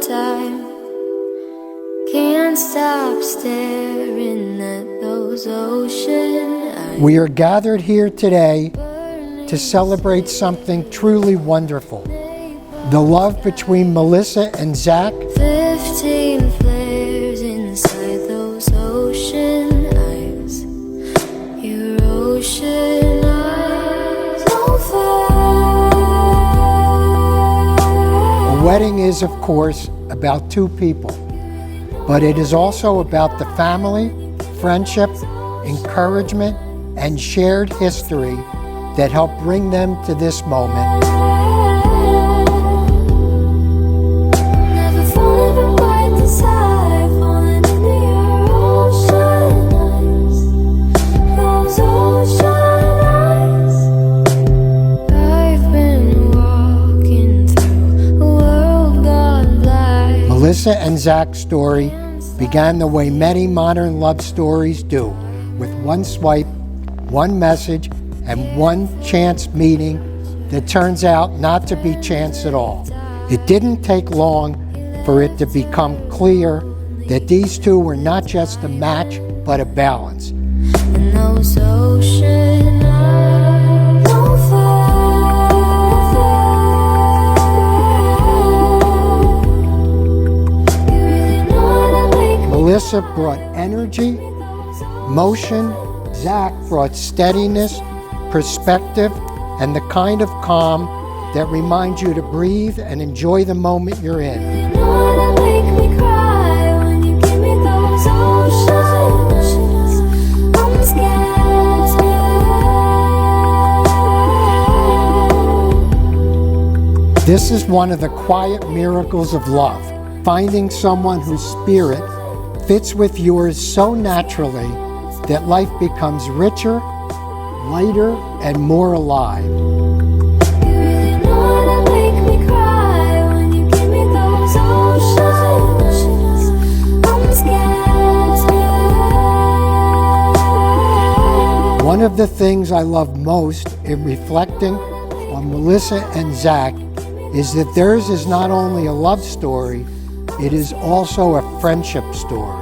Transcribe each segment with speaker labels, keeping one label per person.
Speaker 1: time. Can't stop staring at those ocean eyes.
Speaker 2: We are gathered here today to celebrate something truly wonderful. The love between Melissa and Zach.
Speaker 1: 15 flares inside those ocean eyes. Your ocean eyes don't fade.
Speaker 2: A wedding is, of course, about two people, but it is also about the family, friendship, encouragement, and shared history that helped bring them to this moment. Melissa and Zach's story began the way many modern love stories do, with one swipe, one message, and one chance meeting that turns out not to be chance at all. It didn't take long for it to become clear that these two were not just a match, but a balance.
Speaker 1: And those ocean eyes don't fade.
Speaker 2: Melissa brought energy, motion. Zach brought steadiness, perspective, and the kind of calm that reminds you to breathe and enjoy the moment you're in. This is one of the quiet miracles of love, finding someone whose spirit fits with yours so naturally that life becomes richer, lighter, and more alive. One of the things I love most in reflecting on Melissa and Zach is that theirs is not only a love story, it is also a friendship story.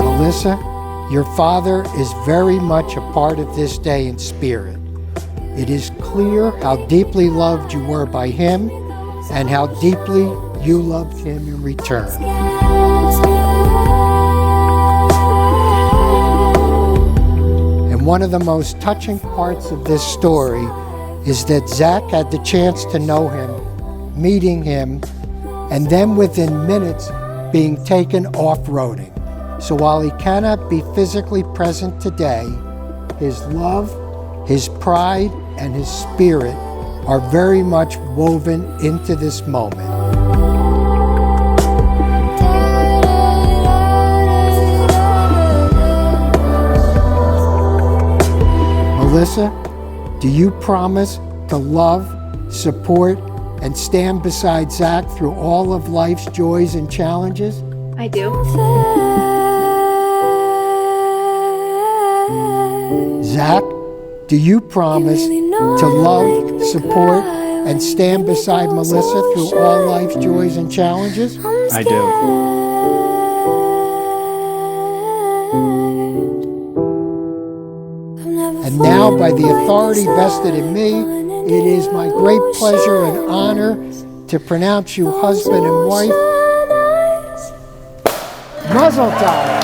Speaker 2: Melissa, your father is very much a part of this day in spirit. It is clear how deeply loved you were by him and how deeply you loved him in return. And one of the most touching parts of this story is that Zach had the chance to know him, meeting him, and then within minutes being taken off-roading. So while he cannot be physically present today, his love, his pride, and his spirit are very much woven into this moment. Melissa, do you promise to love, support, and stand beside Zach through all of life's joys and challenges?
Speaker 3: I do.
Speaker 2: Zach, do you promise to love, support, and stand beside Melissa through all life's joys and challenges?
Speaker 4: I do.
Speaker 2: And now, by the authority vested in me, it is my great pleasure and honor to pronounce you husband and wife. Mazel tov.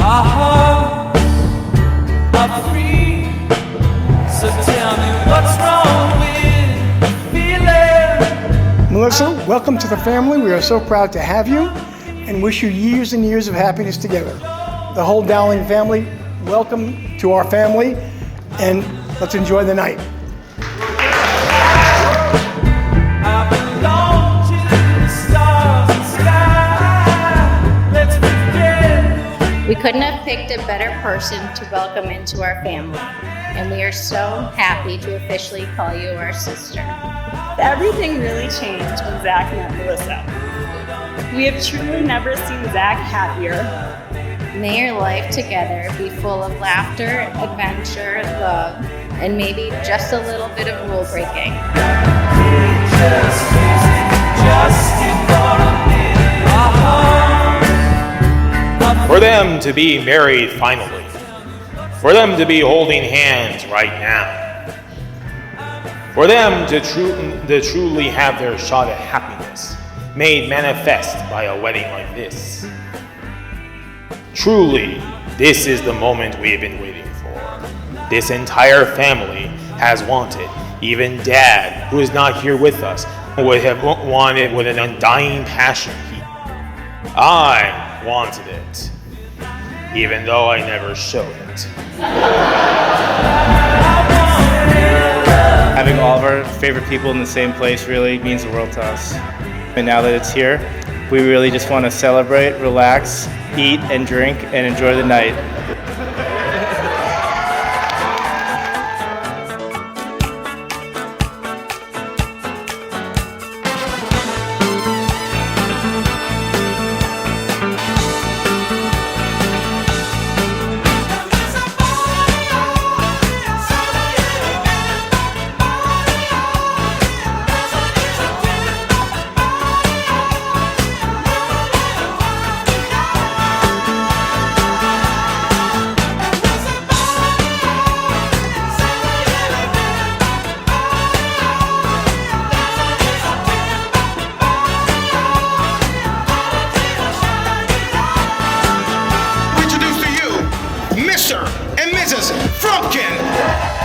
Speaker 5: Our hearts are free, so tell me what's wrong with the feeling.
Speaker 6: Melissa, welcome to the family. We are so proud to have you and wish you years and years of happiness together. The whole Dowling family, welcome to our family, and let's enjoy the night.
Speaker 3: We couldn't have picked a better person to welcome into our family, and we are so happy to officially call you our sister.
Speaker 4: Everything really changed when Zach met Melissa. We have truly never seen Zach happier.
Speaker 3: May your life together be full of laughter, adventure, love, and maybe just a little bit of rule breaking.
Speaker 7: For them to be married finally. For them to be holding hands right now. For them to truly have their shot at happiness made manifest by a wedding like this. Truly, this is the moment we have been waiting for. This entire family has wanted. Even Dad, who is not here with us, would have wanted with an undying passion. I wanted it, even though I never showed it.
Speaker 8: Having all of our favorite people in the same place really means the world to us. And now that it's here, we really just want to celebrate, relax, eat and drink, and enjoy the night.
Speaker 9: Mr. and Mrs. Frumpkin.